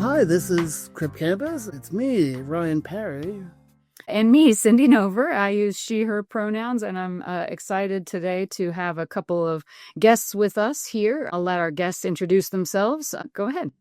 Hi, this is Crip Campus. It's me, Ryan Parrey. And me, Cindy Nover. I use she, her pronouns, and I'm excited today to have a couple of guests with us here. I'll let our guests introduce themselves. Go ahead.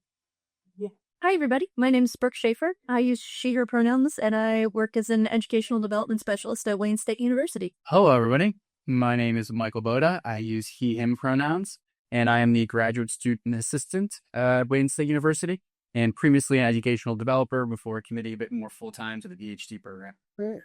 Hi, everybody. My name is Brooke Schaefer. I use she, her pronouns, and I work as an educational development specialist at Wayne State University. Hello, everybody. My name is Michael Boda. I use he, him pronouns, and I am the graduate student assistant at Wayne State University, and previously an educational developer before committing a bit more full-time to the PhD program. Great.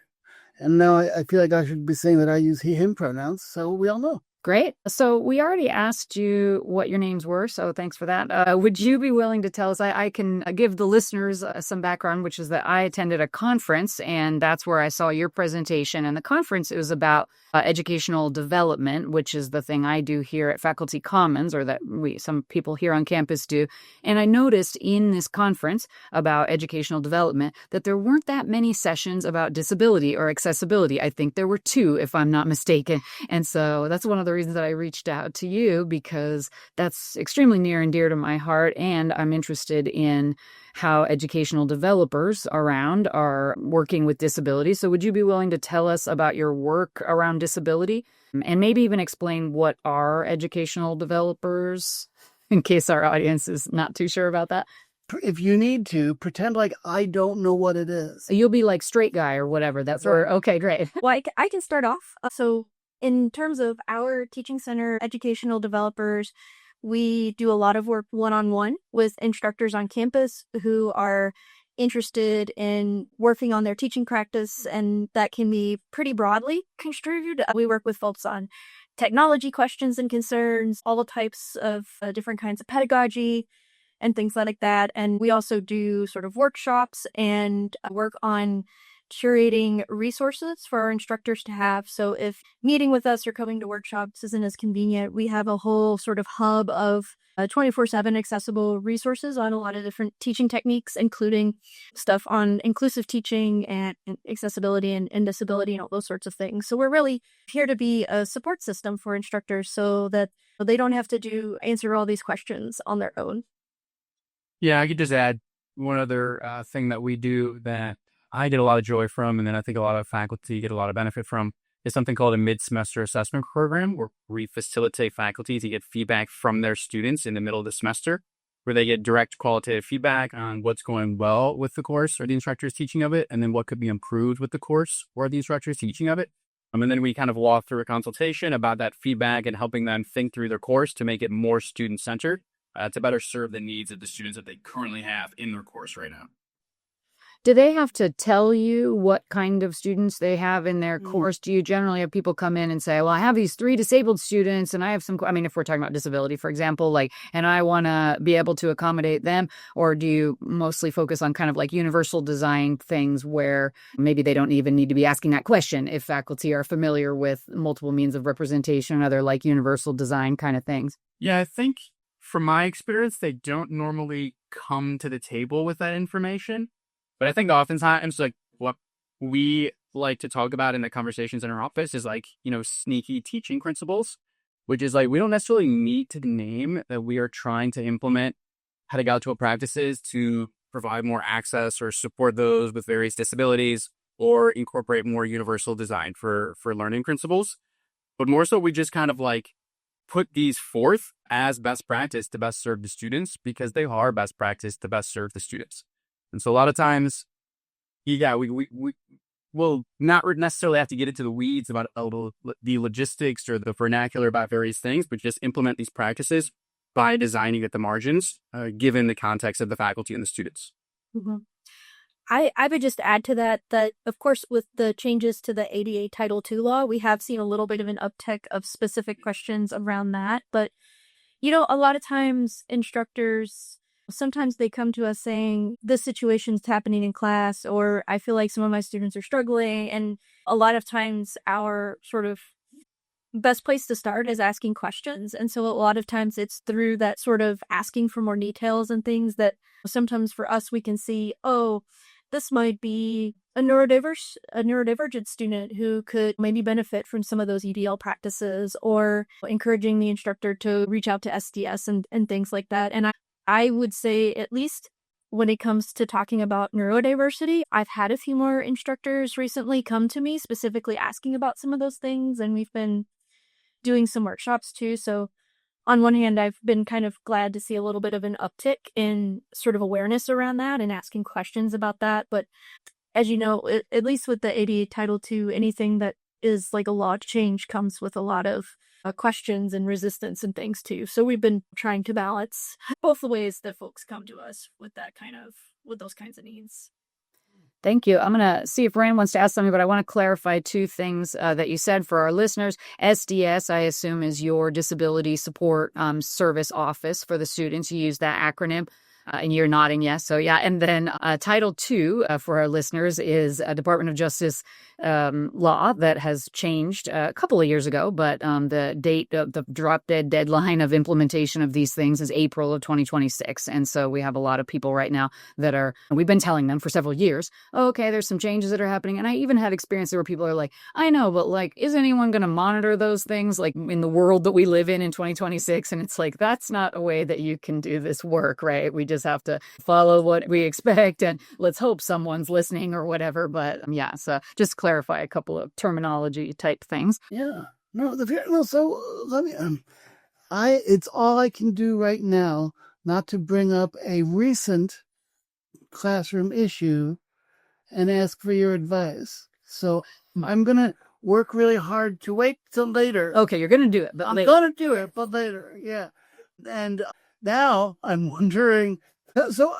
And now I feel like I should be saying that I use he, him pronouns, so we all know. Great. So we already asked you what your names were, so thanks for that. Would you be willing to tell us? I can give the listeners some background, which is that I attended a conference, and that's where I saw your presentation. And the conference, it was about educational development, which is the thing I do here at Faculty Commons, or that some people here on campus do. And I noticed in this conference about educational development that there weren't that many sessions about disability or accessibility. I think there were 2, if I'm not mistaken. And so that's one of the reasons that I reached out to you, because that's extremely near and dear to my heart, and I'm interested in how educational developers around are working with disability. So would you be willing to tell us about your work around disability, and maybe even explain what are educational developers, in case our audience is not too sure about that? If you need to, pretend like I don't know what it is. You'll be like straight guy or whatever. That's right. Okay, great. Well, I can start off. So in terms of our teaching center educational developers, we do a lot of work one-on-one with instructors on campus who are interested in working on their teaching practice, and that can be pretty broadly construed. We work with folks on technology questions and concerns, all types of different kinds of pedagogy and things like that. And we also do sort of workshops and work on curating resources for our instructors to have. So if meeting with us or coming to workshops isn't as convenient, we have a whole sort of hub of 24/7 accessible resources on a lot of different teaching techniques, including stuff on inclusive teaching and accessibility and disability and all those sorts of things. So we're really here to be a support system for instructors so that they don't have to answer all these questions on their own. Yeah, I could just add one other thing that we do that I get a lot of joy from, and then I think a lot of faculty get a lot of benefit from, is something called a mid-semester assessment program, where we facilitate faculty to get feedback from their students in the middle of the semester, where they get direct qualitative feedback on what's going well with the course or the instructor's teaching of it, and then what could be improved with the course or the instructor's teaching of it. And then we kind of walk through a consultation about that feedback and helping them think through their course to make it more student-centered, to better serve the needs of the students that they currently have in their course right now. Do they have to tell you what kind of students they have in their course? Do you generally have people come in and say, well, I have these 3 disabled students and I have some, if we're talking about disability, for example, and I want to be able to accommodate them? Or do you mostly focus on kind of like universal design things where maybe they don't even need to be asking that question if faculty are familiar with multiple means of representation and other like universal design kind of things? Yeah, I think from my experience, they don't normally come to the table with that information. But I think oftentimes, like, what we like to talk about in the conversations in our office is like, sneaky teaching principles, which is like, we don't necessarily need to name that we are trying to implement pedagogical practices to provide more access or support those with various disabilities or incorporate more universal design for learning principles. But more so, we just kind of like put these forth as best practice to best serve the students, because they are best practice to best serve the students. And so a lot of times, we will not necessarily have to get into the weeds about the logistics or the vernacular about various things, but just implement these practices by designing at the margins, given the context of the faculty and the students. Mm-hmm. I would just add to that of course, with the changes to the ADA Title II law, we have seen a little bit of an uptick of specific questions around that. But, a lot of times instructors, sometimes they come to us saying, this situation's happening in class, or I feel like some of my students are struggling. And a lot of times our sort of best place to start is asking questions. And so a lot of times it's through that sort of asking for more details and things that sometimes for us, we can see, oh, this might be a neurodivergent student who could maybe benefit from some of those EDL practices, or encouraging the instructor to reach out to SDS and things like that. And I would say, at least when it comes to talking about neurodiversity, I've had a few more instructors recently come to me specifically asking about some of those things, and we've been doing some workshops too. So on one hand, I've been kind of glad to see a little bit of an uptick in sort of awareness around that and asking questions about that. But as you know, at least with the ADA Title II, anything that is like a law change comes with a lot of questions and resistance and things too. So we've been trying to balance both the ways that folks come to us with those kinds of needs. Thank you. I'm going to see if Rand wants to ask something, but I want to clarify two things that you said for our listeners. SDS, I assume, is your Disability Support Service Office for the students. You use that acronym. And you're nodding yes. So yeah. And then Title II for our listeners is a Department of Justice law that has changed a couple of years ago. But the date of the drop dead deadline of implementation of these things is April of 2026. And so we have a lot of people right now we've been telling them for several years, oh, okay, there's some changes that are happening. And I even had experience where people are like, I know, but like, is anyone going to monitor those things like in the world that we live in 2026? And it's like, that's not a way that you can do this work, right? We just have to follow what we expect and let's hope someone's listening or whatever. But yeah, so just clarify a couple of terminology type things. Yeah. So let me, it's all I can do right now not to bring up a recent classroom issue and ask for your advice. So I'm going to work really hard to wait till later. Okay, you're going to do it, but I'm going to do it, but later. Yeah. And now I'm wondering, so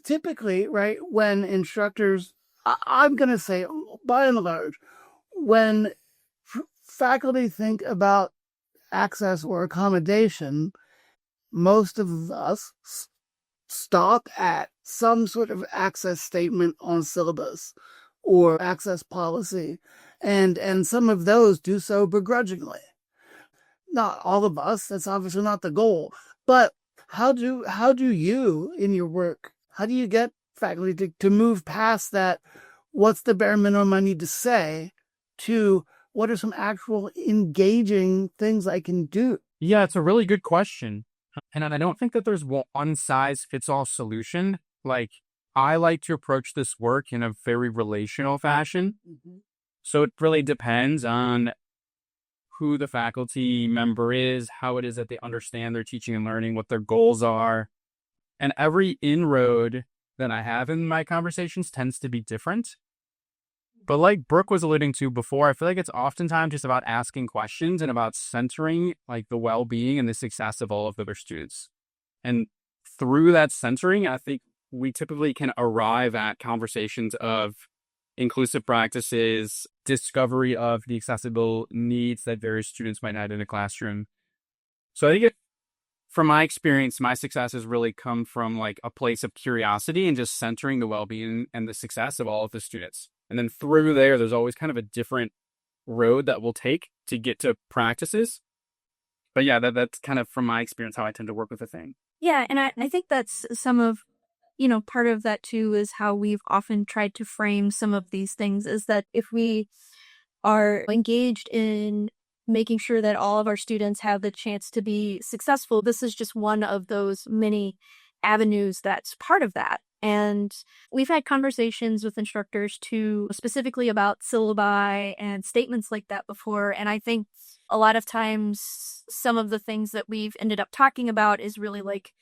typically, right, when instructors, I'm going to say by and large, when faculty think about access or accommodation, most of us stop at some sort of access statement on syllabus or access policy, and some of those do so begrudgingly. Not all of us, that's obviously not the goal, but how do you, in your work, how do you get faculty to move past that, what's the bare minimum I need to say, to what are some actual engaging things I can do? Yeah, it's a really good question. And I don't think that there's one size fits all solution. Like, I like to approach this work in a very relational fashion. Mm-hmm. So it really depends on who the faculty member is, how it is that they understand their teaching and learning, what their goals are. And every inroad that I have in my conversations tends to be different. But like Brooke was alluding to before, I feel like it's oftentimes just about asking questions and about centering like the well-being and the success of all of their students. And through that centering, I think we typically can arrive at conversations of inclusive practices, discovery of the accessible needs that various students might have in a classroom. So I think from my experience, my success has really come from like a place of curiosity and just centering the well-being and the success of all of the students. And then through there's always kind of a different road that we'll take to get to practices. But yeah, that's kind of from my experience how I tend to work with a thing. Yeah, and I think that's some of, part of that too is how we've often tried to frame some of these things, is that if we are engaged in making sure that all of our students have the chance to be successful, this is just one of those many avenues that's part of that. And we've had conversations with instructors too, specifically about syllabi and statements like that before. And I think a lot of times some of the things that we've ended up talking about is really like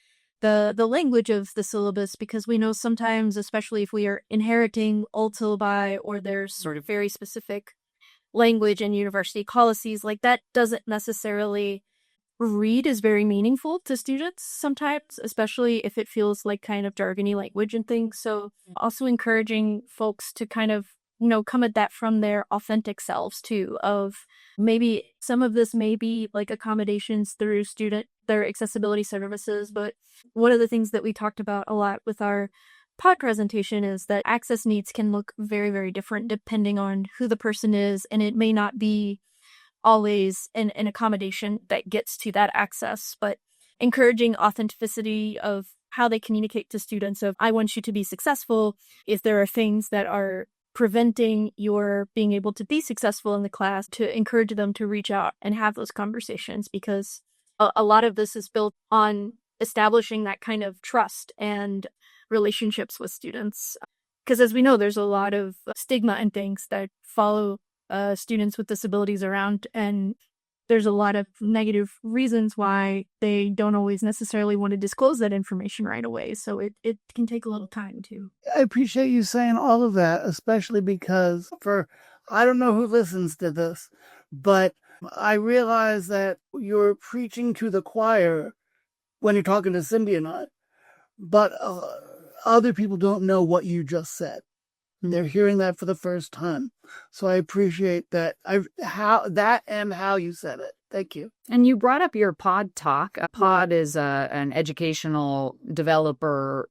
the language of the syllabus, because we know sometimes, especially if we are inheriting old syllabi or there's sort of very specific language in university policies, like that doesn't necessarily read as very meaningful to students sometimes, especially if it feels like kind of jargony language and things. So also encouraging folks to kind of, come at that from their authentic selves too, of maybe some of this may be like accommodations through their accessibility services. But one of the things that we talked about a lot with our pod presentation is that access needs can look very, very different depending on who the person is. And it may not be always an accommodation that gets to that access, but encouraging authenticity of how they communicate to students of, I want you to be successful. If there are things that are preventing your being able to be successful in the class, to encourage them to reach out and have those conversations, because a lot of this is built on establishing that kind of trust and relationships with students. Because as we know, there's a lot of stigma and things that follow students with disabilities around, and there's a lot of negative reasons why they don't always necessarily want to disclose that information right away. So it can take a little time too. I appreciate you saying all of that, especially because I don't know who listens to this, but I realize that you're preaching to the choir when you're talking to Symbionaut, but other people don't know what you just said. They're hearing that for the first time. So I appreciate that. How you said it. Thank you. And you brought up your pod talk. A pod is an educational developer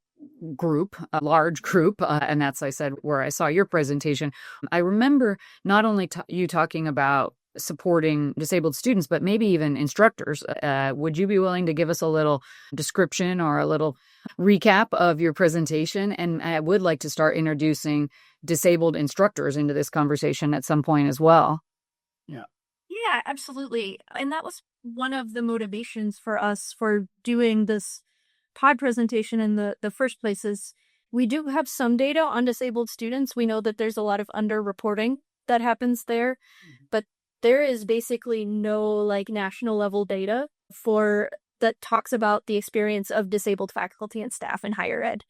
group, a large group. And that's, I said, where I saw your presentation. I remember not only you talking about supporting disabled students, but maybe even instructors. Would you be willing to give us a little description or a little recap of your presentation? And I would like to start introducing disabled instructors into this conversation at some point as well. Yeah, absolutely. And that was one of the motivations for us for doing this pod presentation in the first place. Is we do have some data on disabled students. We know that there's a lot of underreporting that happens there, but there is basically no national level data that talks about the experience of disabled faculty and staff in higher ed.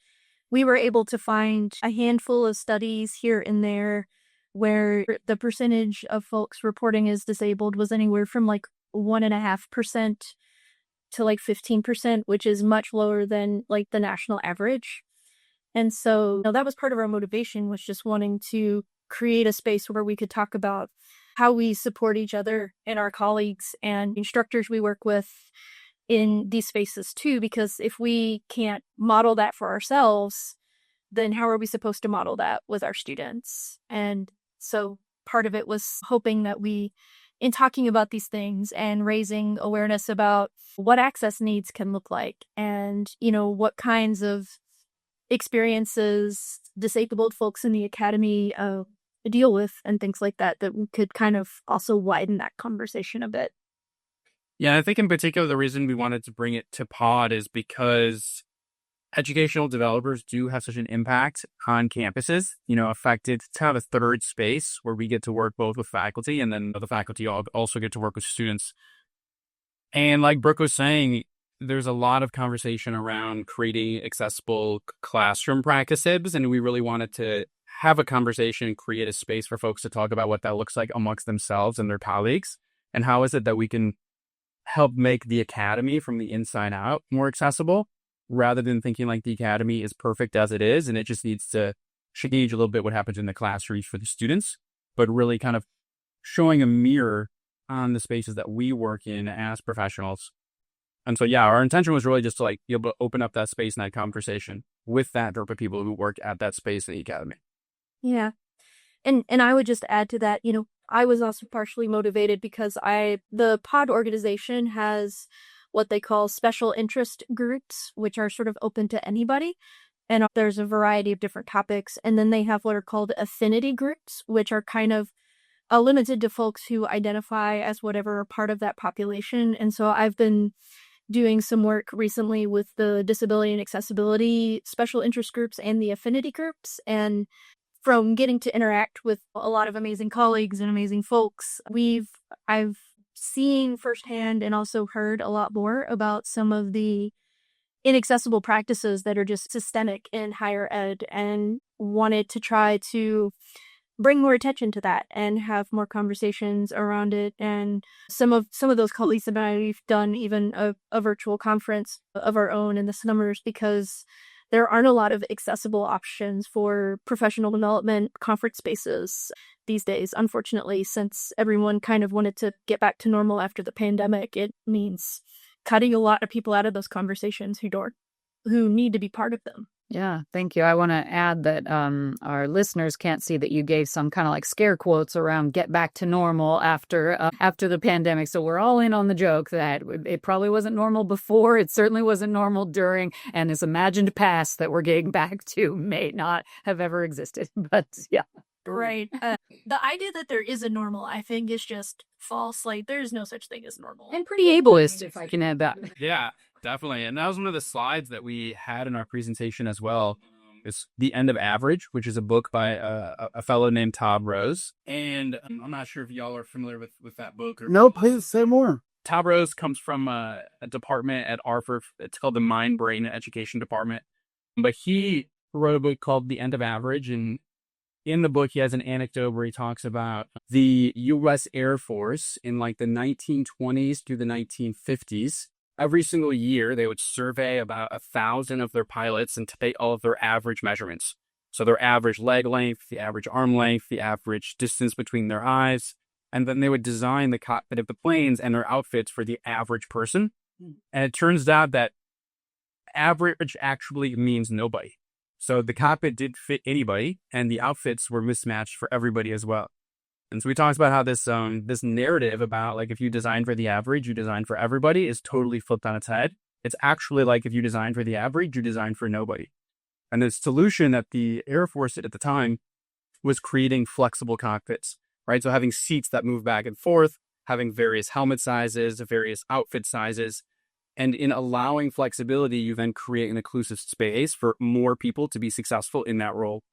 We were able to find a handful of studies here and there where the percentage of folks reporting as disabled was anywhere from 1.5% to 15%, which is much lower than the national average. And so that was part of our motivation, was just wanting to create a space where we could talk about how we support each other and our colleagues and instructors we work with in these spaces too, because if we can't model that for ourselves, then how are we supposed to model that with our students? And so part of it was hoping that in talking about these things and raising awareness about what access needs can look like, and, what kinds of experiences disabled folks in the academy deal with and things like that we could kind of also widen that conversation a bit. Yeah, I think in particular, the reason we wanted to bring it to pod is because educational developers do have such an impact on campuses, affected to have a third space where we get to work both with faculty, and then the faculty also get to work with students. And like Brooke was saying, there's a lot of conversation around creating accessible classroom practices, and we really wanted to have a conversation and create a space for folks to talk about what that looks like amongst themselves and their colleagues, and how is it that we can help make the academy from the inside out more accessible, rather than thinking the academy is perfect as it is and it just needs to change a little bit what happens in the classrooms for the students, but really kind of showing a mirror on the spaces that we work in as professionals. And so, yeah, our intention was really just to be able to open up that space and that conversation with that group of people who work at that space in the academy. Yeah. And I would just add to that, I was also partially motivated because the pod organization has what they call special interest groups, which are sort of open to anybody. And there's a variety of different topics. And then they have what are called affinity groups, which are kind of limited to folks who identify as whatever part of that population. And so I've been doing some work recently with the disability and accessibility special interest groups and the affinity groups. And from getting to interact with a lot of amazing colleagues and amazing folks, I've seen firsthand and also heard a lot more about some of the inaccessible practices that are just systemic in higher ed, and wanted to try to bring more attention to that and have more conversations around it. And some of those colleagues and I've done even a virtual conference of our own in the summers, because there aren't a lot of accessible options for professional development conference spaces these days. Unfortunately, since everyone kind of wanted to get back to normal after the pandemic, it means cutting a lot of people out of those conversations who need to be part of them. Yeah, thank you. I want to add that our listeners can't see that you gave some kind of scare quotes around get back to normal after the pandemic. So we're all in on the joke that it probably wasn't normal before. It certainly wasn't normal during, and this imagined past that we're getting back to may not have ever existed. But yeah. Right. The idea that there is a normal, I think, is just false. There is no such thing as normal. And pretty ableist, if I can add that. Yeah. Definitely. And that was one of the slides that we had in our presentation as well. It's The End of Average, which is a book by a fellow named Todd Rose. And I'm not sure if y'all are familiar with that book. No, please say more. Todd Rose comes from a department at Harvard. It's called the Mind Brain Education Department. But he wrote a book called The End of Average. And in the book, he has an anecdote where he talks about the U.S. Air Force in like the 1920s through the 1950s. Every single year, they would survey about 1,000 of their pilots and take all of their average measurements. So their average leg length, the average arm length, the average distance between their eyes. And then they would design the cockpit of the planes and their outfits for the average person. And it turns out that average actually means nobody. So the cockpit did fit anybody, and the outfits were mismatched for everybody as well. And so we talked about how this narrative about like if you design for the average, you design for everybody is totally flipped on its head. It's actually like if you design for the average, you design for nobody. And the solution that the Air Force did at the time was creating flexible cockpits, right? So having seats that move back and forth, having various helmet sizes, various outfit sizes. And in allowing flexibility, you then create an inclusive space for more people to be successful in that role.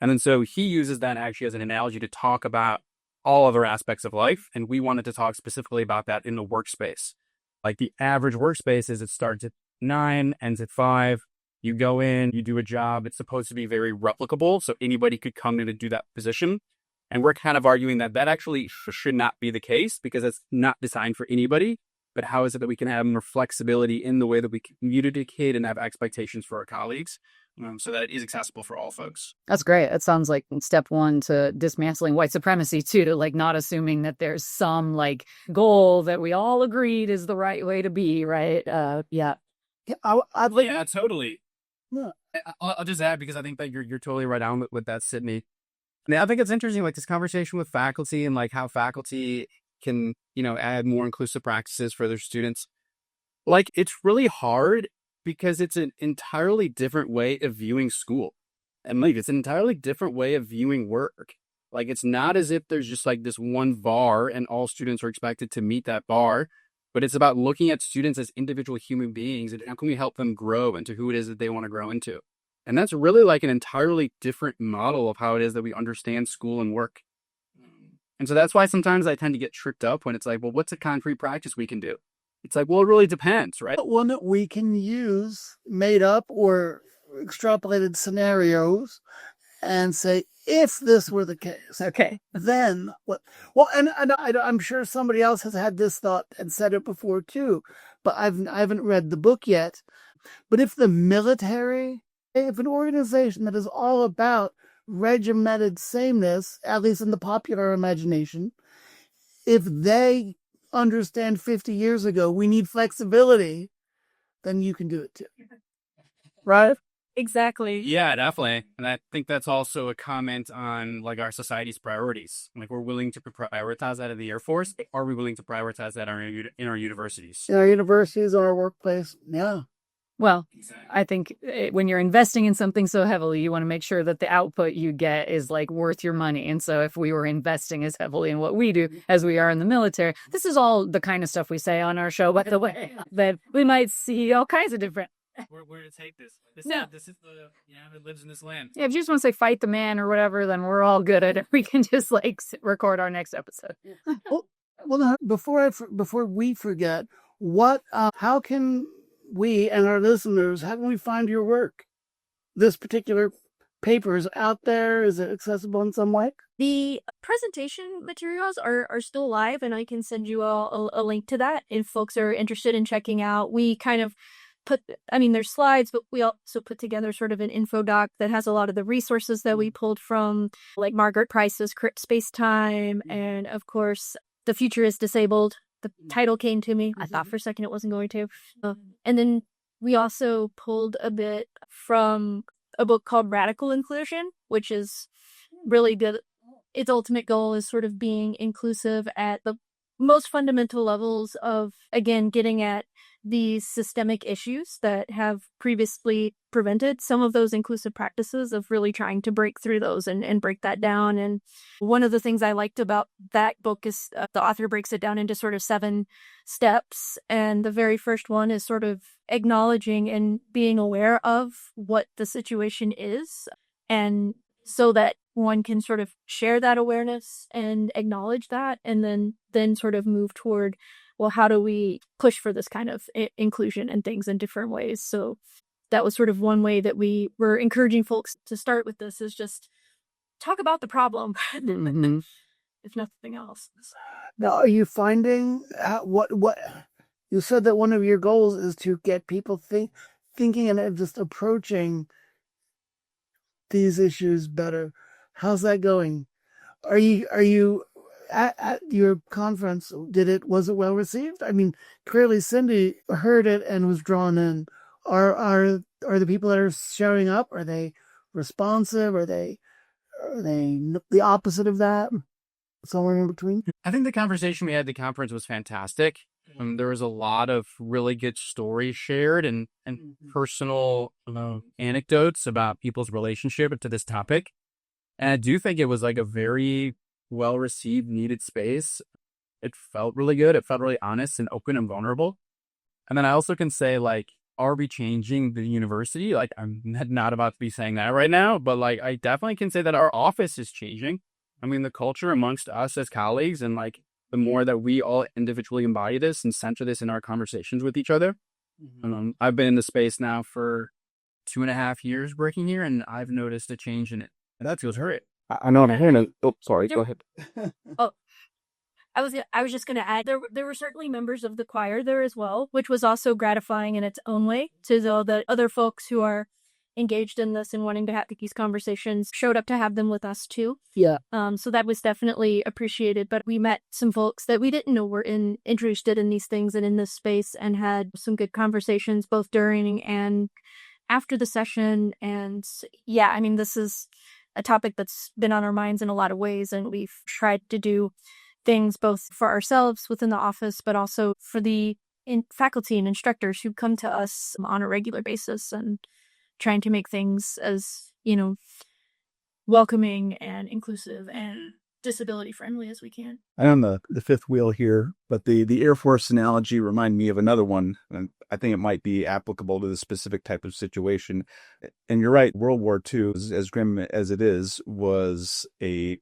And then so he uses that actually as an analogy to talk about all other aspects of life. And we wanted to talk specifically about that in the workspace. Like the average workspace is it starts at 9, ends at 5. You go in, you do a job. It's supposed to be very replicable. So anybody could come in and do that position. And we're kind of arguing that that actually should not be the case because it's not designed for anybody. But how is it that we can have more flexibility in the way that we communicate and have expectations for our colleagues so that it is accessible for all folks? That's great. It sounds like step one to dismantling white supremacy too, to like not assuming that there's some like goal that we all agreed is the right way to be, right? Yeah. Yeah, totally. Yeah. I'll just add because I think that you're totally right on with that, Sydney. I mean, I think it's interesting, like this conversation with faculty and like how faculty can, add more inclusive practices for their students. Like, it's really hard because it's an entirely different way of viewing school. And like, it's an entirely different way of viewing work. Like, it's not as if there's just like this one bar and all students are expected to meet that bar, but it's about looking at students as individual human beings and how can we help them grow into who it is that they want to grow into. And that's really like an entirely different model of how it is that we understand school and work. And so that's why sometimes I tend to get tripped up when it's like, well, what's a concrete practice we can do? It's like, well, it really depends, right? One that we can use made up or extrapolated scenarios and say, if this were the case, Okay. then what? Well, and I'm sure somebody else has had this thought and said it before too, but I haven't read the book yet. But if the military, if an organization that is all about regimented sameness, at least in the popular imagination, if they understand 50 years ago we need flexibility, then you can do it too. Right? Exactly. Yeah, definitely. And I think that's also a comment on like our society's priorities. Like we're willing to prioritize that in the Air Force. Are we willing to prioritize that in our universities? In our universities or our workplace. Yeah. Well, I think when you're investing in something so heavily, you want to make sure that the output you get is like worth your money. And so if we were investing as heavily in what we do as we are in the military, this is all the kind of stuff we say on our show, by the way, that we might see all kinds of different. Where to take this? This is the it lives in this land. Yeah, if you just want to say fight the man or whatever, then we're all good at it. We can just like record our next episode. Well, now, before we forget, how can we and our listeners, how can we find your work? This particular paper is out there. Is it accessible in some way? The presentation materials are still live, and I can send you all a link to that if folks are interested in checking out. We kind of there's slides, but we also put together sort of an info doc that has a lot of the resources that we pulled from, like Margaret Price's Crip Space-Time, and of course, The Future is Disabled. The title came to me. I thought for a second it wasn't going to. And then we also pulled a bit from a book called Radical Inclusion, which is really good. Its ultimate goal is sort of being inclusive at the most fundamental levels of, again, getting at these systemic issues that have previously prevented some of those inclusive practices, of really trying to break through those and break that down. And one of the things I liked about that book is the author breaks it down into sort of 7 steps. And the very first one is sort of acknowledging and being aware of what the situation is. And so that one can sort of share that awareness and acknowledge that, and then sort of move toward, well, how do we push for this kind of inclusion and things in different ways? So that was sort of one way that we were encouraging folks to start with this, is just talk about the problem, if nothing else. Now, are you finding what you said that one of your goals is to get people thinking and just approaching these issues better? How's that going? Are you at your conference? Was it well received? I mean, clearly Cindy heard it and was drawn in. Are the people that are showing up, are they responsive? Are they the opposite of that? Somewhere in between? I think the conversation we had at the conference was fantastic. There was a lot of really good stories shared and personal anecdotes about people's relationship to this topic. And I do think it was like a very well-received, needed space. It felt really good. It felt really honest and open and vulnerable. And then I also can say, like, are we changing the university? Like, I'm not about to be saying that right now, but like, I definitely can say that our office is changing. I mean, the culture amongst us as colleagues, and like the more that we all individually embody this and center this in our conversations with each other. I've been in the space now for 2.5 years working here, and I've noticed a change in it. And that feels great. I know I'm hearing it. Oh, sorry. Go ahead. I was just going to add, there were certainly members of the choir there as well, which was also gratifying in its own way, to know that other folks who are engaged in this and wanting to have these conversations showed up to have them with us too. Yeah. So that was definitely appreciated. But we met some folks that we didn't know were interested in these things and in this space, and had some good conversations both during and after the session. And yeah, I mean, this is a topic that's been on our minds in a lot of ways, and we've tried to do things both for ourselves within the office, but also for the faculty and instructors who come to us on a regular basis, and trying to make things as, welcoming and inclusive and disability friendly as we can. I'm on the fifth wheel here, but the Air Force analogy reminded me of another one, and I think it might be applicable to the specific type of situation. And you're right, World War II, as grim as it is, was a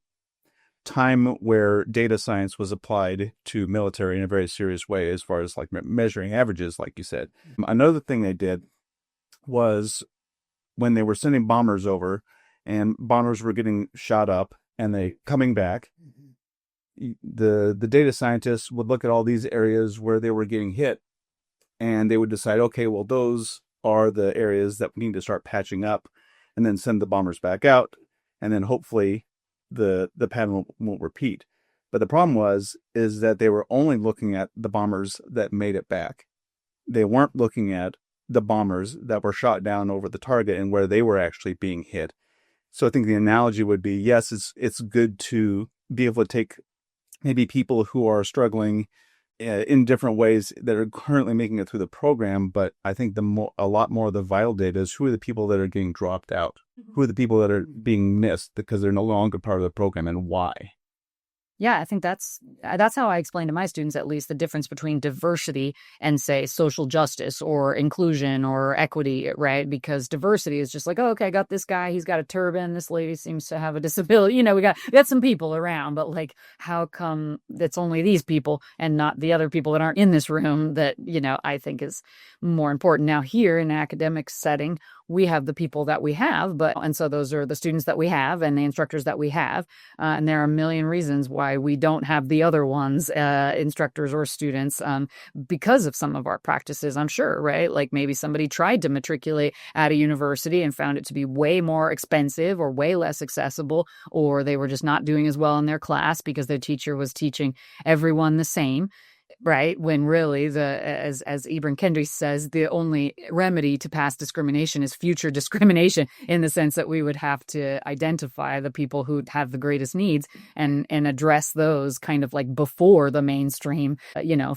time where data science was applied to military in a very serious way, as far as like measuring averages, like you said. Another thing they did was, when they were sending bombers over and bombers were getting shot up and they coming back, the data scientists would look at all these areas where they were getting hit, and they would decide, okay, well, those are the areas that we need to start patching up, and then send the bombers back out, and then hopefully the pattern won't repeat. But the problem is that they were only looking at the bombers that made it back. They weren't looking at the bombers that were shot down over the target and where they were actually being hit. So I think the analogy would be, yes, it's good to be able to take maybe people who are struggling in different ways that are currently making it through the program, but I think a lot more of the vital data is, who are the people that are getting dropped out? Who are the people that are being missed because they're no longer part of the program, and why? Yeah, I think that's how I explain to my students, at least, the difference between diversity and, say, social justice or inclusion or equity, right? Because diversity is just like, oh, okay, I got this guy, he's got a turban, this lady seems to have a disability. We got some people around, but like, how come it's only these people and not the other people that aren't in this room that, I think is more important. Now, here in an academic setting, we have the people that we have, and so those are the students that we have and the instructors that we have. And there are a million reasons why we don't have the other ones, instructors or students, because of some of our practices, I'm sure, right? Like maybe somebody tried to matriculate at a university and found it to be way more expensive or way less accessible, or they were just not doing as well in their class because their teacher was teaching everyone the same. right? When really as Ibram Kendi says, the only remedy to past discrimination is future discrimination, in the sense that we would have to identify the people who have the greatest needs and address those kind of like before the mainstream,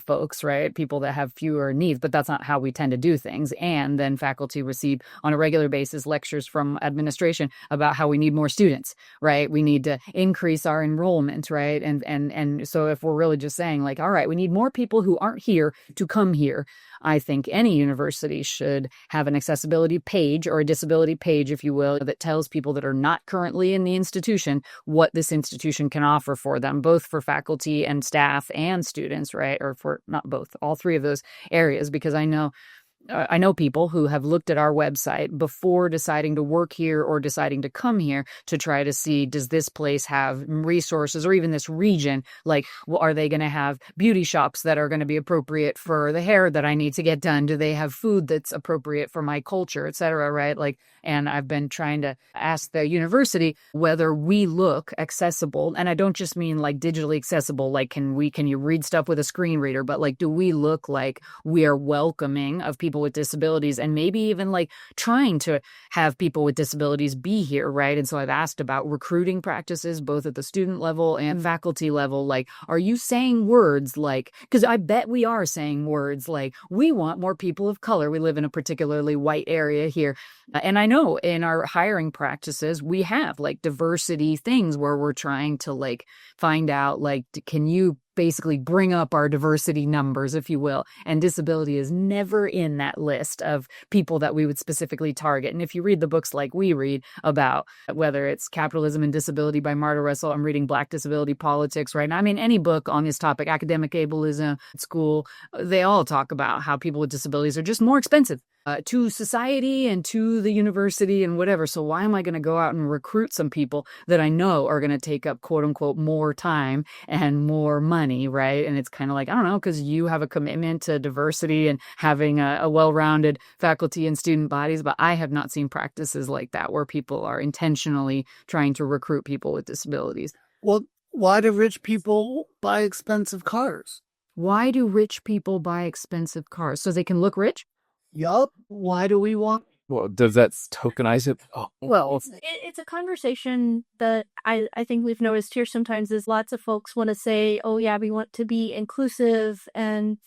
folks, right? People that have fewer needs, but that's not how we tend to do things. And then faculty receive on a regular basis lectures from administration about how we need more students, right? We need to increase our enrollment, right? And so if we're really just saying like, all right, we need more people who aren't here to come here, I think any university should have an accessibility page, or a disability page, if you will, that tells people that are not currently in the institution what this institution can offer for them, both for faculty and staff and students, right? Or for not both, all three of those areas, because I know people who have looked at our website before deciding to work here or deciding to come here to try to see, does this place have resources, or even this region, like, well, are they going to have beauty shops that are going to be appropriate for the hair that I need to get done? Do they have food that's appropriate for my culture, et cetera, right? Like, and I've been trying to ask the university whether we look accessible. And I don't just mean like digitally accessible, like can you read stuff with a screen reader, but like, do we look like we are welcoming of people with disabilities, and maybe even like trying to have people with disabilities be here, right? And so I've asked about recruiting practices, both at the student level and faculty level. Like, are you saying words like, because I bet we are saying words like, we want more people of color. We live in a particularly white area here. And I know in our hiring practices, we have like diversity things where we're trying to like find out, like, can you basically bring up our diversity numbers, if you will. And disability is never in that list of people that we would specifically target. And if you read the books like we read about, whether it's Capitalism and Disability by Marta Russell, I'm reading Black Disability Politics right now. I mean, any book on this topic, academic ableism at school, they all talk about how people with disabilities are just more expensive to society and to the university and whatever. So why am I going to go out and recruit some people that I know are going to take up, quote unquote, more time and more money, right? And it's kind of like, I don't know, because you have a commitment to diversity and having a well-rounded faculty and student bodies, but I have not seen practices like that where people are intentionally trying to recruit people with disabilities. Well, why do rich people buy expensive cars? Why do rich people buy expensive cars? So they can look rich? Yup. Why do we want? Well, does that tokenize it? Oh, Well, It's a conversation that I think we've noticed here sometimes is lots of folks want to say, oh yeah, we want to be inclusive and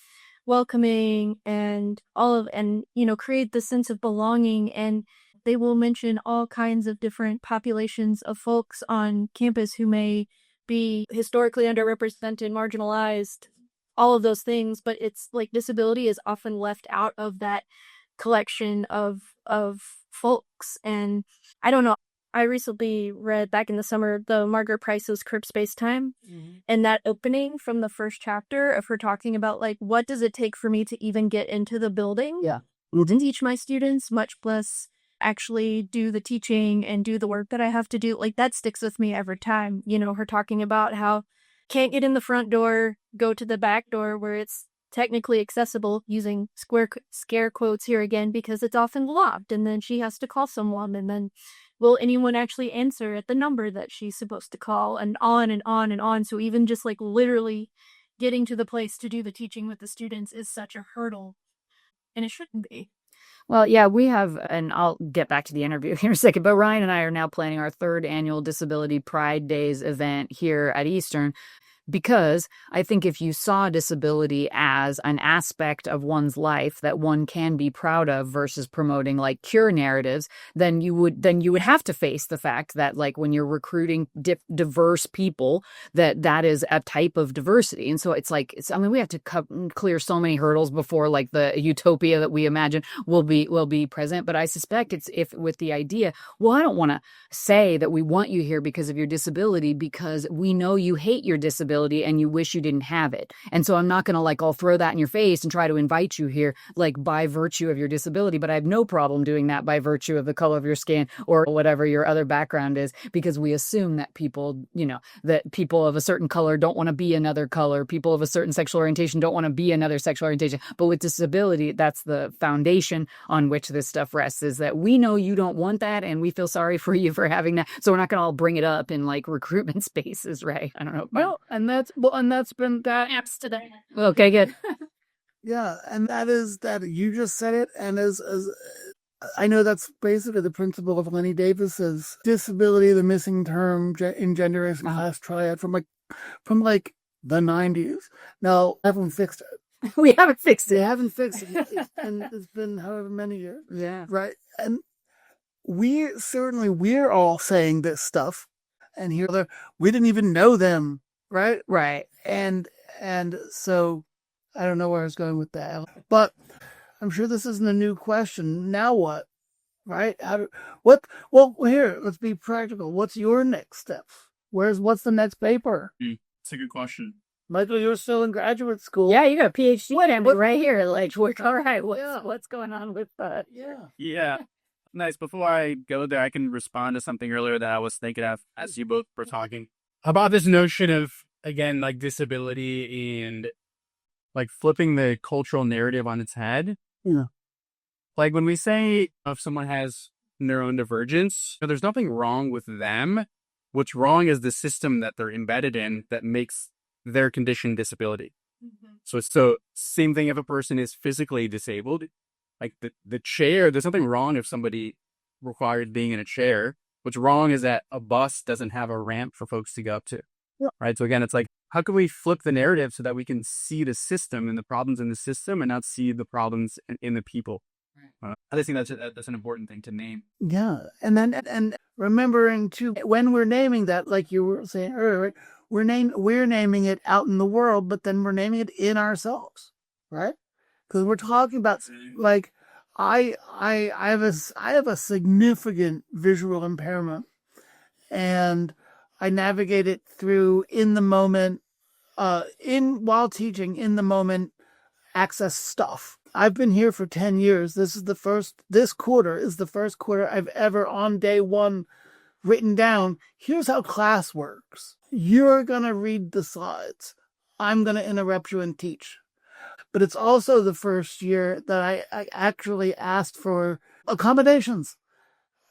welcoming and create the sense of belonging. And they will mention all kinds of different populations of folks on campus who may be historically underrepresented, marginalized, all of those things. But it's like disability is often left out of that collection of folks. And I don't know, I recently read back in the summer the Margaret Price's Crip Spacetime, and that opening from the first chapter of her talking about like, what does it take for me to even get into the building? Yeah. And teach my students, much less actually do the teaching and do the work that I have to do. Like that sticks with me every time. Her talking about how can't get in the front door, go to the back door where it's technically accessible, using scare quotes here again, because it's often locked, and then she has to call someone, and then will anyone actually answer at the number that she's supposed to call, and on and on and on. So even just like literally getting to the place to do the teaching with the students is such a hurdle, and it shouldn't be. Well, yeah, we have, and I'll get back to the interview here in a second, but Ryan and I are now planning our 3rd annual Disability Pride Days event here at Eastern. Because I think if you saw disability as an aspect of one's life that one can be proud of versus promoting like cure narratives, then you would have to face the fact that like when you're recruiting diverse people, that is a type of diversity. And so it's like, we have to clear so many hurdles before like the utopia that we imagine will be present. But I suspect it's if with the idea, well, I don't want to say that we want you here because of your disability, because we know you hate your disability and you wish you didn't have it. And so I'm not going to like, I'll throw that in your face and try to invite you here, like by virtue of your disability, but I have no problem doing that by virtue of the color of your skin or whatever your other background is, because we assume that people, that people of a certain color don't want to be another color. People of a certain sexual orientation don't want to be another sexual orientation. But with disability, that's the foundation on which this stuff rests, is that we know you don't want that and we feel sorry for you for having that. So we're not going to all bring it up in like recruitment spaces, right? I don't know. Well, and that's been that. Amps to that. Okay, good. Yeah, and that is that you just said it, and as I know that's basically the principle of Lenny Davis's disability, the missing term in gender as class triad from like the 90s. Now, I haven't fixed it. We haven't fixed They it. haven't fixed it, and it's been however many years, Yeah. right? And we're all saying this stuff, and here we didn't even know them, right? Right. And so I don't know where I was going with that, but I'm sure this isn't a new question. Now what? Right? Well, here, let's be practical. What's your next step? What's the next paper? It's a good question. Michael, you're still in graduate school. Yeah, you got a PhD What- right here. Like, all right, Yeah. what's going on with that? Yeah. Yeah. Nice. Before I go there, I can respond to something earlier that I was thinking of as you both were talking about this notion of, again, like disability and like flipping the cultural narrative on its head. Yeah. Like when we say if someone has neurodivergence, there's nothing wrong with them. What's wrong is the system that they're embedded in that makes their condition disability. So same thing if a person is physically disabled, like the chair, there's nothing wrong if somebody required being in a chair. What's wrong is that a bus doesn't have a ramp for folks to go up to. Yeah. Right. So again, it's like, how can we flip the narrative so that we can see the system and the problems in the system and not see the problems in the people? I just think that's an important thing to name. Yeah. And remembering too, when we're naming that, like you were saying earlier, right? We're naming it out in the world, but then we're naming it in ourselves, right? Because we're talking about, like, I have a significant visual impairment, and I navigate it through in the moment, while teaching in the moment access stuff. I've been here for 10 years. This quarter is the first quarter I've ever on day one written down. Here's how class works. You're going to read the slides. I'm going to interrupt you and teach. But it's also the first year that I actually asked for accommodations.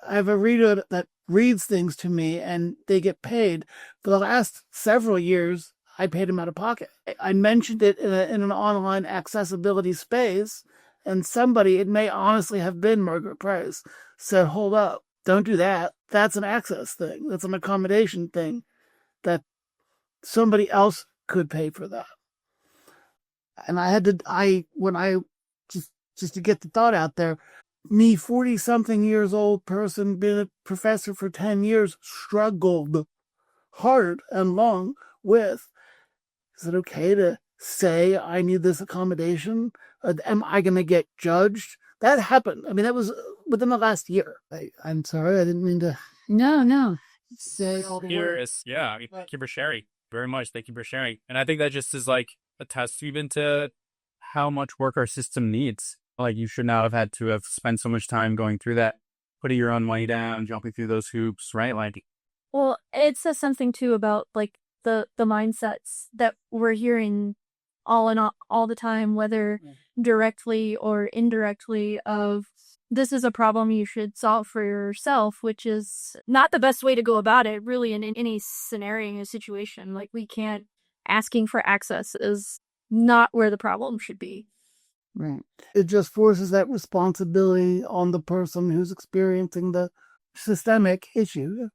I have a reader that reads things to me and they get paid. For the last several years, I paid him out of pocket. I mentioned it in an online accessibility space, and somebody, it may honestly have been Margaret Price, said, hold up, don't do that. That's an access thing. That's an accommodation thing that somebody else could pay for that. And just to get the thought out there, me, 40-something years old person, been a professor for 10 years, struggled hard and long with, is it okay to say I need this accommodation? Am I going to get judged? That happened. I mean, that was within the last year. I'm sorry, I didn't mean to No. say all the words. Thank you for sharing. Very much. Thank you for sharing. And I think that just is like a testament to how much work our system needs. Like you should not have had to have spent so much time going through that, putting your own money down, jumping through those hoops, right? Like, Well, it says something too about like the mindsets that we're hearing all the time, whether directly or indirectly, of this is a problem you should solve for yourself, which is not the best way to go about it, really, in any scenario, situation. Like, we can't, asking for access is not where the problem should be. Right. It just forces that responsibility on the person who's experiencing the systemic issue.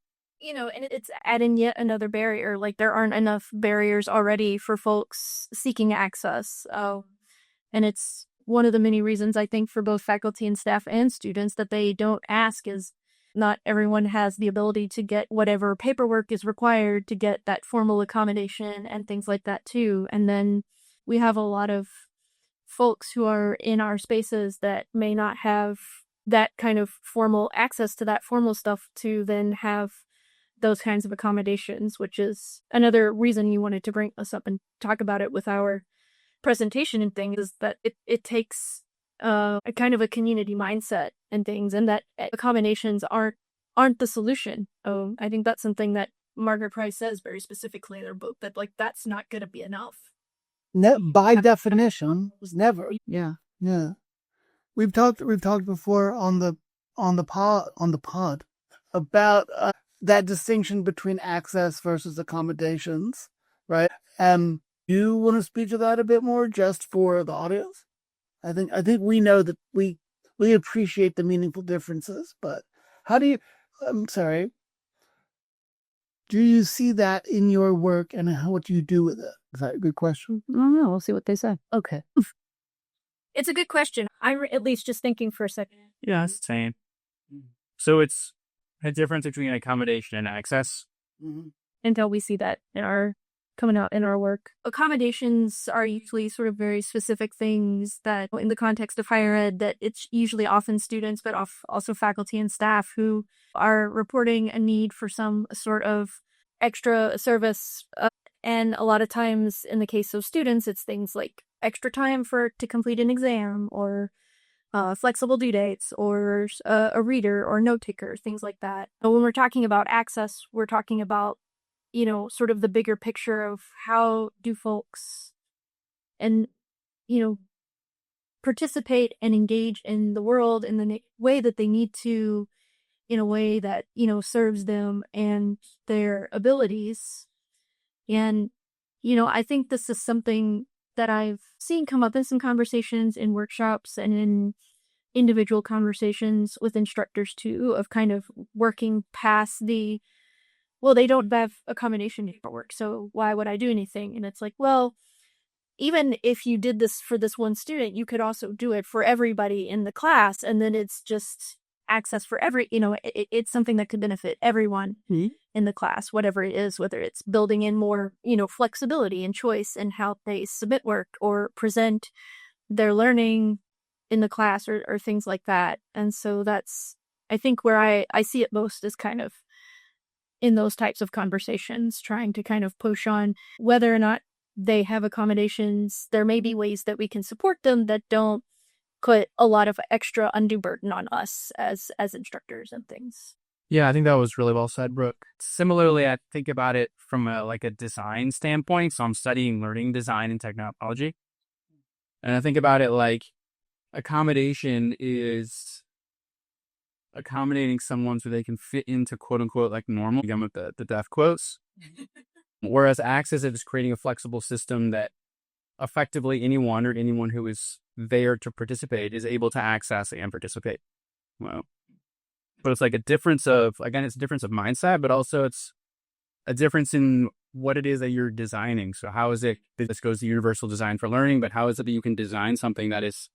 And it's adding yet another barrier. Like, there aren't enough barriers already for folks seeking access. And it's one of the many reasons, I think, for both faculty and staff and students that they don't ask is not everyone has the ability to get whatever paperwork is required to get that formal accommodation and things like that, too. And then we have a lot of folks who are in our spaces that may not have that kind of formal access to that formal stuff to then have those kinds of accommodations, which is another reason you wanted to bring us up and talk about it with our presentation and things, is that it takes a kind of a community mindset and things, and that accommodations aren't the solution. I think that's something that Margaret Price says very specifically in her book, that like that's not going to be enough. By definition, was never. Yeah. Yeah. We've talked before on the pod about that distinction between access versus accommodations. right? You want to speak to that a bit more just for the audience? I think we know that we appreciate the meaningful differences, but how do you, I'm sorry, do you see that in your work and what you do with it? Is that a good question? I don't know. We'll see what they say. Okay. It's a good question. I'm at least just thinking for a second. Yeah, same. So it's a difference between accommodation and access. Mm-hmm. Until we see that coming out in our work. Accommodations are usually sort of very specific things that in the context of higher ed that it's usually often students, but also faculty and staff who are reporting a need for some sort of extra service. And a lot of times in the case of students, it's things like extra time to complete an exam or flexible due dates or a reader or note taker, things like that. But when we're talking about access, we're talking about sort of the bigger picture of how do folks participate and engage in the world in the way that they need to, in a way that, serves them and their abilities. And, I think this is something that I've seen come up in some conversations in workshops and in individual conversations with instructors too, of kind of working past they don't have accommodation paperwork, so why would I do anything? And it's like, well, even if you did this for this one student, you could also do it for everybody in the class, and then it's just access for it's something that could benefit everyone in the class, whatever it is, whether it's building in more, flexibility and choice in how they submit work or present their learning in the class or things like that. And so that's, I think, where I see it most is kind of in those types of conversations, trying to kind of push on whether or not they have accommodations. There may be ways that we can support them that don't put a lot of extra undue burden on us as instructors and things. Yeah, I think that was really well said, Brooke. Similarly, I think about it from a design standpoint. So I'm studying learning design and technology. And I think about it like accommodation is accommodating someone so they can fit into quote unquote like normal, again with the death quotes. Whereas access is creating a flexible system that effectively anyone who is there to participate is able to access and participate. Well, but it's like a difference of mindset, but also it's a difference in what it is that you're designing. So how is it, this goes to universal design for learning, but how is it that you can design something that is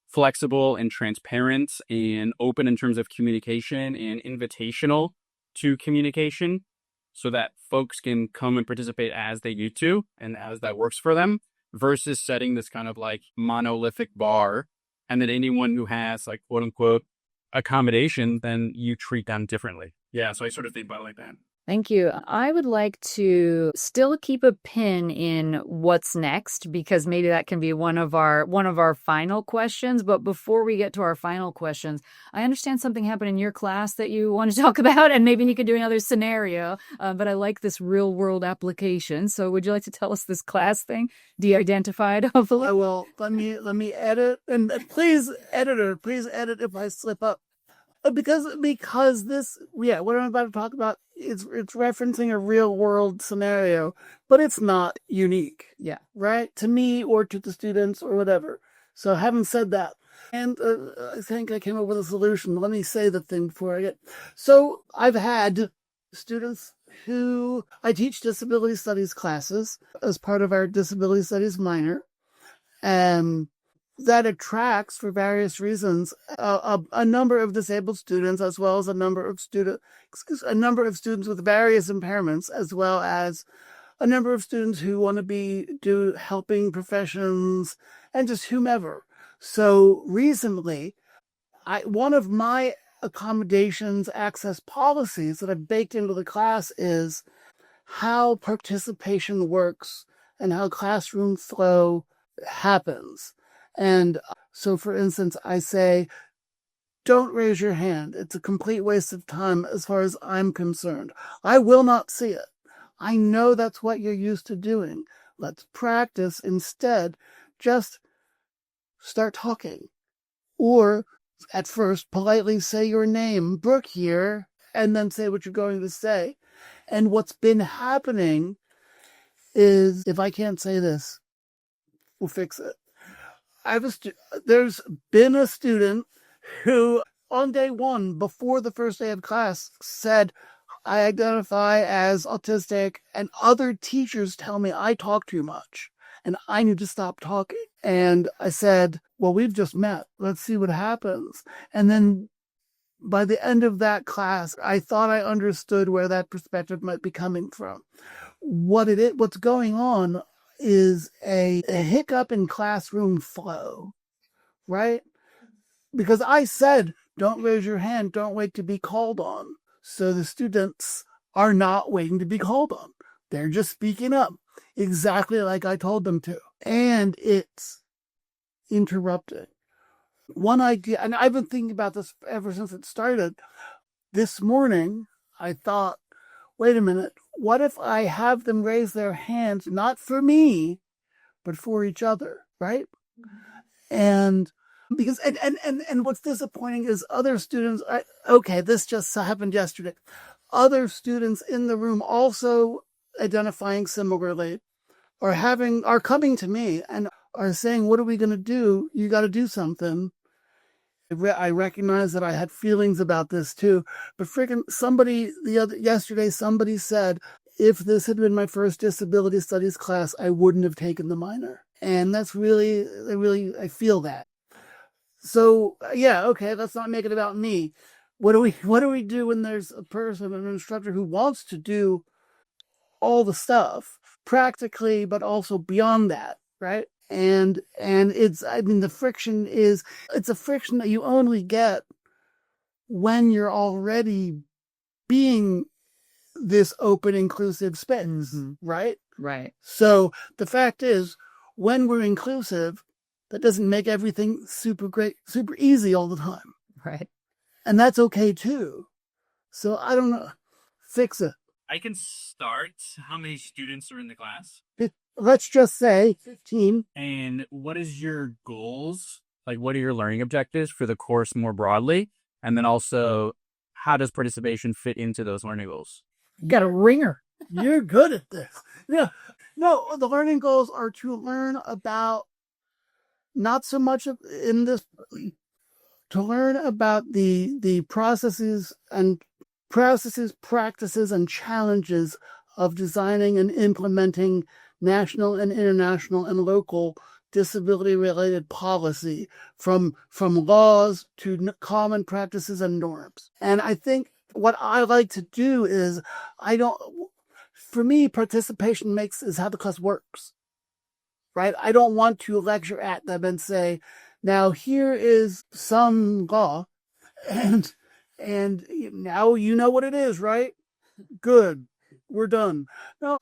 flexible and transparent and open in terms of communication and invitational to communication so that folks can come and participate as they need to and as that works for them, versus setting this kind of like monolithic bar and that anyone who has like quote unquote accommodation, then you treat them differently. Yeah, so I sort of think about it like that. Thank you. I would like to still keep a pin in what's next, because maybe that can be one of our final questions. But before we get to our final questions, I understand something happened in your class that you want to talk about, and maybe you could do another scenario. But I like this real world application. So would you like to tell us this class thing? De-identified, hopefully. I will. Let me edit, and please, editor, please edit if I slip up. Because this, what I'm about to talk about, it's referencing a real world scenario, but it's not unique. Yeah. Right? To me or to the students or whatever. So having said that, and I think I came up with a solution. Let me say the thing before I get. So I've had students who I teach disability studies classes as part of our disability studies minor. That attracts, for various reasons, a number of disabled students, as well as a number of students with various impairments, as well as a number of students who want to do helping professions and just whomever. So recently, one of my accommodations access policies that I've baked into the class is how participation works and how classroom flow happens. And so, for instance, I say, don't raise your hand. It's a complete waste of time as far as I'm concerned. I will not see it. I know that's what you're used to doing. Let's practice instead. Just start talking. Or at first, politely say your name, Brooke here, and then say what you're going to say. And what's been happening is, if I can't say this, we'll fix it. There's been a student who on day one, before the first day of class, said, I identify as autistic and other teachers tell me I talk too much and I need to stop talking. And I said, well, we've just met. Let's see what happens. And then by the end of that class, I thought I understood where that perspective might be coming from. What's going on is a hiccup in classroom flow, right? Because I said, don't raise your hand, don't wait to be called on. So the students are not waiting to be called on. They're just speaking up exactly like I told them to. And it's interrupting. One idea, and I've been thinking about this ever since it started. This morning, I thought, wait a minute, what if I have them raise their hands, not for me, but for each other, right? And because, and what's disappointing is other students, okay, this just happened yesterday. Other students in the room also identifying similarly are coming to me and are saying, what are we going to do? You got to do something. I recognize that I had feelings about this too, but freaking yesterday, somebody said, if this had been my first disability studies class, I wouldn't have taken the minor. And that's really, I feel that. So yeah, okay, let's not make it about me. What do we do when there's a person, an instructor who wants to do all the stuff practically, but also beyond that, right? And it's the friction it's a friction that you only get when you're already being this open, inclusive space, right? Right. So the fact is, when we're inclusive, that doesn't make everything super great, super easy all the time. Right. And that's okay too. So I don't know. Fix it. I can start. How many students are in the class? Let's just say 15. And what is your goals? Like, what are your learning objectives for the course more broadly? And then also, how does participation fit into those learning goals? You got a ringer. You're good at this. Yeah. No, the learning goals are to learn about not so much in this, to learn about the processes, practices, and challenges of designing and implementing national and international and local disability-related policy, from laws to common practices and norms. And I think what I like to do is, for me, participation is how the class works, right? I don't want to lecture at them and say, now here is some law, and now you know what it is, right? Good. We're done. No,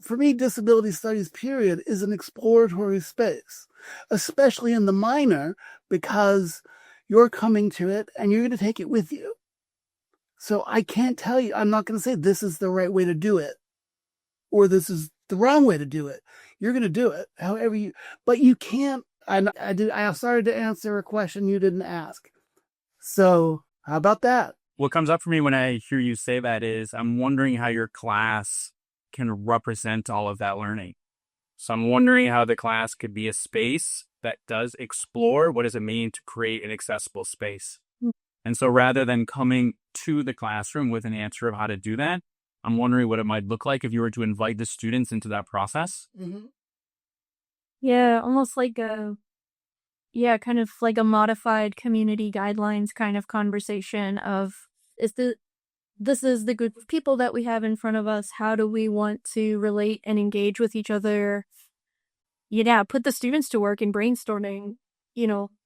for me, disability studies, period, is an exploratory space, especially in the minor, because you're coming to it and you're going to take it with you. So I can't tell you, I'm not going to say this is the right way to do it or this is the wrong way to do it. You're going to do it but you can't. I started to answer a question you didn't ask. So how about that? What comes up for me when I hear you say that is, I'm wondering how your class can represent all of that learning. So I'm wondering how the class could be a space that does explore what does it mean to create an accessible space. And so rather than coming to the classroom with an answer of how to do that, I'm wondering what it might look like if you were to invite the students into that process. Mm-hmm. Yeah, almost like kind of like a modified community guidelines kind of conversation of, this is the group of people that we have in front of us. How do we want to relate and engage with each other? Yeah, put the students to work in brainstorming,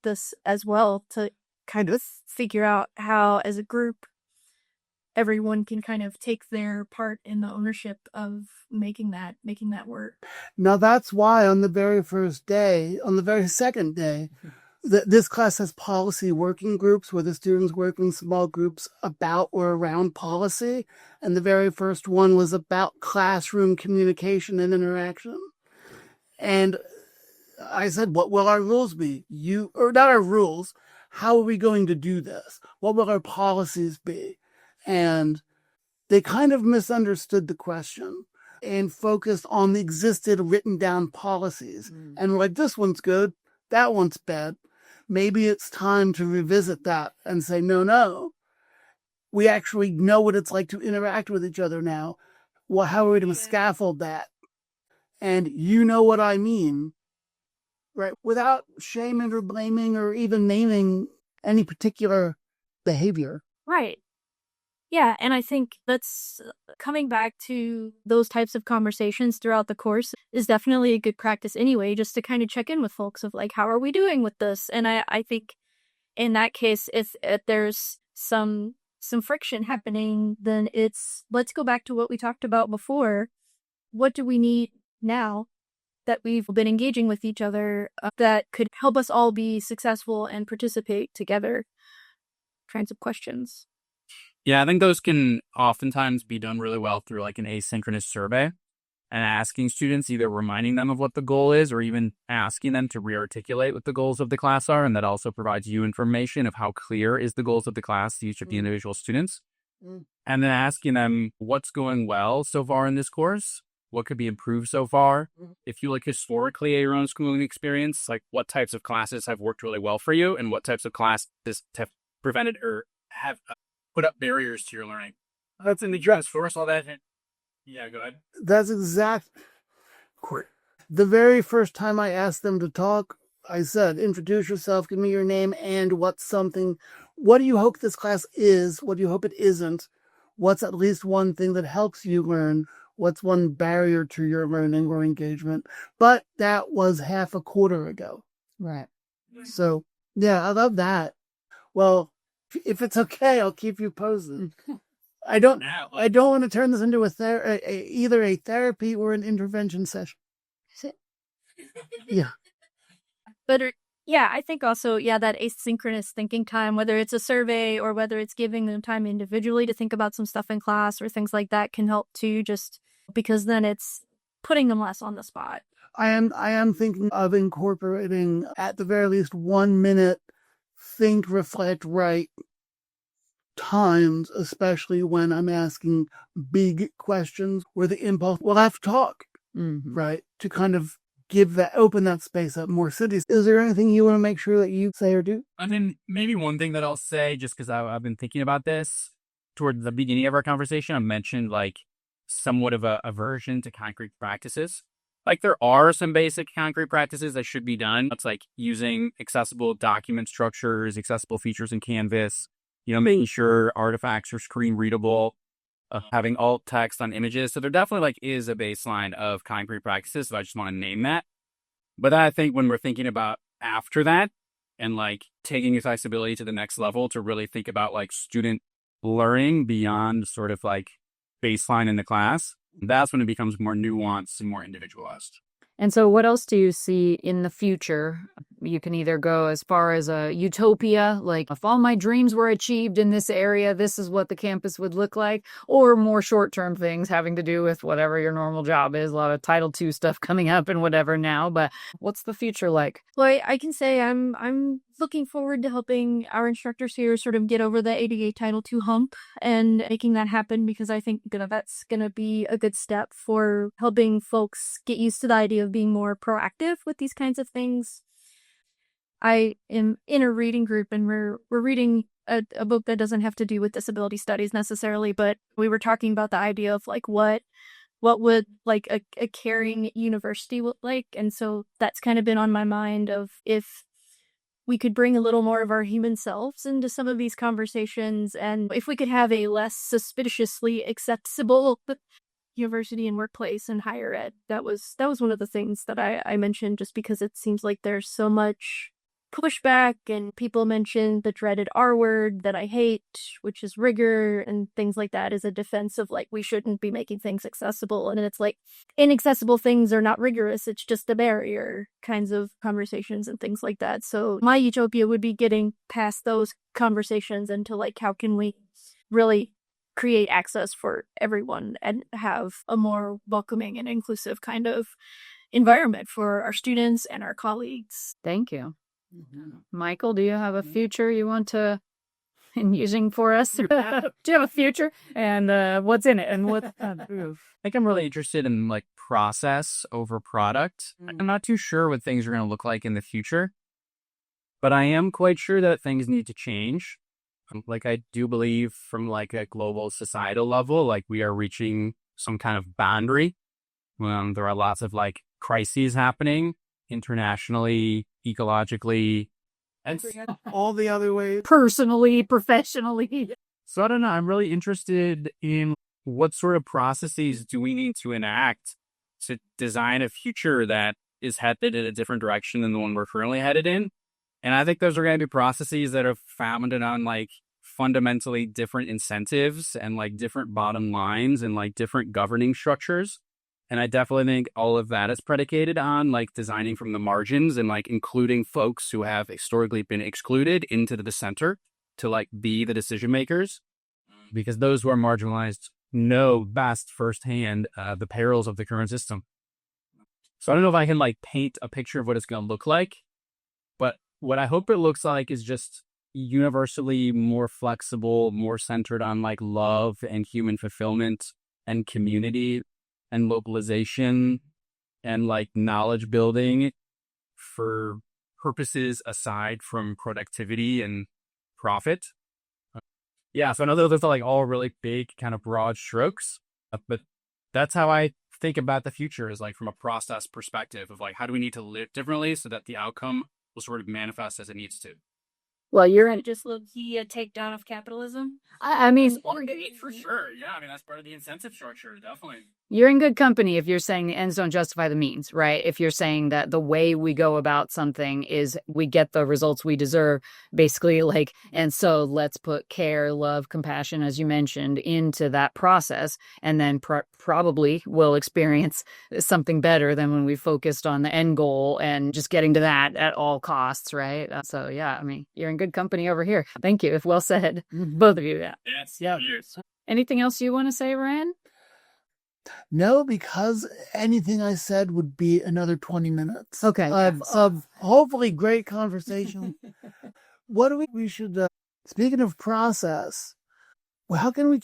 this as well, to kind of figure out how, as a group, everyone can kind of take their part in the ownership of making that work. Now that's why on the very second day, this class has policy working groups where the students work in small groups about or around policy. And the very first one was about classroom communication and interaction. And I said, what will our rules be? Or not our rules. How are we going to do this? What will our policies be? And they kind of misunderstood the question. and focused on the existed written down policies. And we're like, this one's good, that one's bad. Maybe it's time to revisit that and say, no, we actually know what it's like to interact with each other now. Well, how are we going to scaffold that? And you know what I mean, right? Without shaming or blaming or even naming any particular behavior. Right. Yeah, and I think that's coming back to those types of conversations throughout the course is definitely a good practice anyway, just to kind of check in with folks of like, how are we doing with this? And I think in that case, if there's some friction happening, then let's go back to what we talked about before. What do we need now that we've been engaging with each other that could help us all be successful and participate together? Kinds of questions. Yeah, I think those can oftentimes be done really well through like an asynchronous survey and asking students, either reminding them of what the goal is or even asking them to re-articulate what the goals of the class are. And that also provides you information of how clear is the goals of the class to each of the individual students. And then asking them what's going well so far in this course, what could be improved so far. If you look historically at your own schooling experience, like what types of classes have worked really well for you and what types of classes have prevented or have put up barriers to your learning. That's in the dress for us, all that. Yeah, go ahead. That's exact. The very first time I asked them to talk, I said, introduce yourself, give me your name, and what do you hope this class is? What do you hope it isn't? What's at least one thing that helps you learn? What's one barrier to your learning or engagement? But that was half a quarter ago. Right. So, yeah, I love that. Well, if it's okay, I'll keep you posted. I don't want to turn this into either a therapy or an intervention session. Yeah. But yeah, I think also, that asynchronous thinking time, whether it's a survey or whether it's giving them time individually to think about some stuff in class or things like that can help too, just because then it's putting them less on the spot. I am thinking of incorporating at the very least 1 minute think, reflect, write times, especially when I'm asking big questions where the impulse will have to talk, right? To kind of open that space up more. Cities. Is there anything you want to make sure that you say or do? And then maybe one thing that I'll say, just because I've been thinking about this toward the beginning of our conversation, I mentioned like somewhat of a aversion to concrete practices. Like there are some basic concrete practices that should be done. It's like using accessible document structures, accessible features in Canvas, making sure artifacts are screen readable, having alt text on images. So there definitely like is a baseline of concrete practices. So I just want to name that. But I think when we're thinking about after that and like taking accessibility to the next level to really think about like student learning beyond sort of like baseline in the class, that's when it becomes more nuanced and more individualized. And so what else do you see in the future? You can either go as far as a utopia, like if all my dreams were achieved in this area, this is what the campus would look like, or more short-term things having to do with whatever your normal job is. A lot of Title II stuff coming up and whatever now, but what's the future like? Well, I can say I'm looking forward to helping our instructors here sort of get over the ADA Title II hump and making that happen, because I think that's going to be a good step for helping folks get used to the idea of being more proactive with these kinds of things. I am in a reading group and we're reading a book that doesn't have to do with disability studies necessarily, but we were talking about the idea of like what would like a caring university look like. And so that's kind of been on my mind of if we could bring a little more of our human selves into some of these conversations, and if we could have a less suspiciously accessible university and workplace and higher ed. That was one of the things that I mentioned, just because it seems like there's so much pushback, and people mention the dreaded R word that I hate, which is rigor, and things like that as a defense of like we shouldn't be making things accessible. And it's like inaccessible things are not rigorous, it's just a barrier kinds of conversations and things like that. So my utopia would be getting past those conversations into like how can we really create access for everyone and have a more welcoming and inclusive kind of environment for our students and our colleagues. Thank you. Michael, do you have a future you want to in using for us? Do you have a future? And what's in it? And what? I think I'm really interested in like process over product. I'm not too sure what things are going to look like in the future, but I am quite sure that things need to change. Like I do believe from like a global societal level, like we are reaching some kind of boundary. There are lots of like crises happening internationally, ecologically, and All the other ways. Personally, professionally. so I don't know. I'm really interested in what sort of processes do we need to enact to design a future that is headed in a different direction than the one we're currently headed in. And I think those are going to be processes that are founded on like fundamentally different incentives and like different bottom lines and like different governing structures. And I definitely think all of that is predicated on like designing from the margins and like including folks who have historically been excluded into the center to like be the decision makers, because those who are marginalized know best firsthand the perils of the current system. So I don't know if I can like paint a picture of what it's going to look like, but what I hope it looks like is just universally more flexible, more centered on like love and human fulfillment and community and localization and like knowledge building for purposes aside from productivity and profit. Yeah, so I know those are like all really big kind of broad strokes, but that's how I think about the future, is like from a process perspective of like how do we need to live differently so that the outcome will sort of manifest as it needs to. Well, you're in. Just low-key a takedown of capitalism. I mean, For sure. Yeah, I mean, that's part of the incentive structure, definitely. you're in good company if you're saying the ends don't justify the means, right? If you're saying that the way we go about something is we get the results we deserve, basically, like, and so let's put care, love, compassion, as you mentioned, into that process, and then probably we'll experience something better than when we focused on the end goal and just getting to that at all costs, right? So, yeah, I mean, you're in good company over here. Thank you. Well said. Both of you, yeah. Yes. Yeah. Anything else you want to say, Ryan? No, because anything I said would be another 20 minutes. Okay. Of hopefully great conversation. What do we should, speaking of process, well, how can we,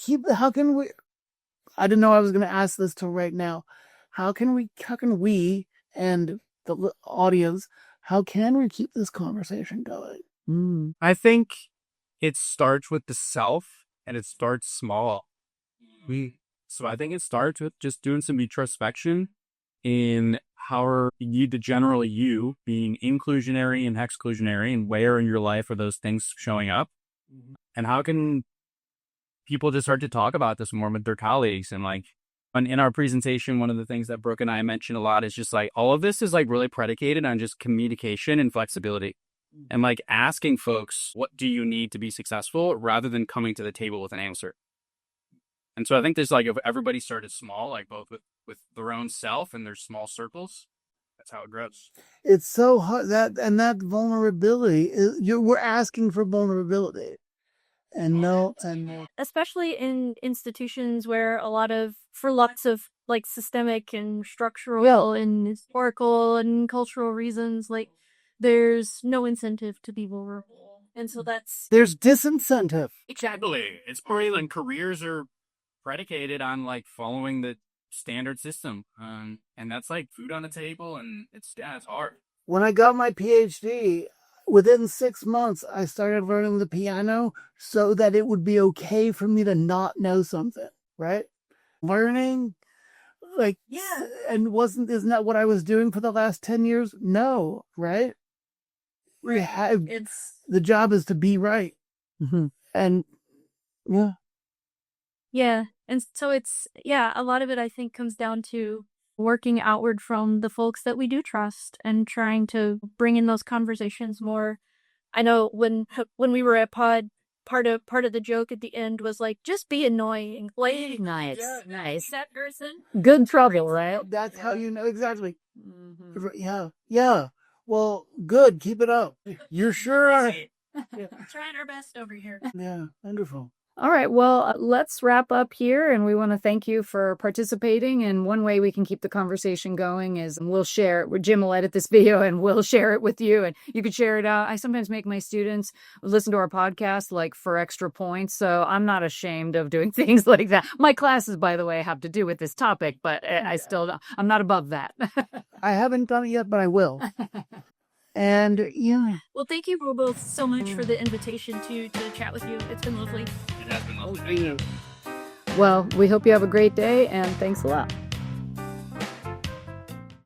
I didn't know I was going to ask this till right now. How can we and the audience, how can we keep this conversation going? I think it starts with the self and it starts small. So I think it starts with just doing some introspection in how are you, the general you, being inclusionary and exclusionary, and where in your life are those things showing up? And how can people just start to talk about this more with their colleagues? And like in our presentation, one of the things that Brooke and I mentioned a lot is just like all of this is like really predicated on just communication and flexibility. And like asking folks, what do you need to be successful, rather than coming to the table with an answer. And so I think there's like, if everybody started small, like both with their own self and their small circles, that's how it grows. It's so hard that vulnerability we're asking for vulnerability, and Especially in institutions where for lots of like systemic and structural and historical and cultural reasons, like there's no incentive to be vulnerable. And so there's disincentive. Exactly. It's probably like careers are predicated on like following the standard system. And that's like food on the table, and it's hard. When I got my PhD, within 6 months, I started learning the piano so that it would be okay for me to not know something, right? Learning, like, and isn't that what I was doing for the last 10 years? No, right? The job is to be right. And yeah. Yeah. And so a lot of it I think comes down to working outward from the folks that we do trust and trying to bring in those conversations more. I know when we were at Pod, part of the joke at the end was like, just be annoying. Like, Nice. that person. Good trouble, right? That's how you know exactly. Yeah. Well, good. Keep it up. You sure are. Trying our best over here. Yeah, wonderful. All right. Well, let's wrap up here. And we want to thank you for participating. And one way we can keep the conversation going is we'll share it. Jim will edit this video and we'll share it with you. And you could share it out. I sometimes make my students listen to our podcast like for extra points. So I'm not ashamed of doing things like that. My classes, by the way, have to do with this topic, but I'm not above that. I haven't done it yet, but I will. And yeah. Well, thank you both so much for the invitation to chat with you. It's been lovely. It has been lovely. Well, we hope you have a great day and thanks a lot.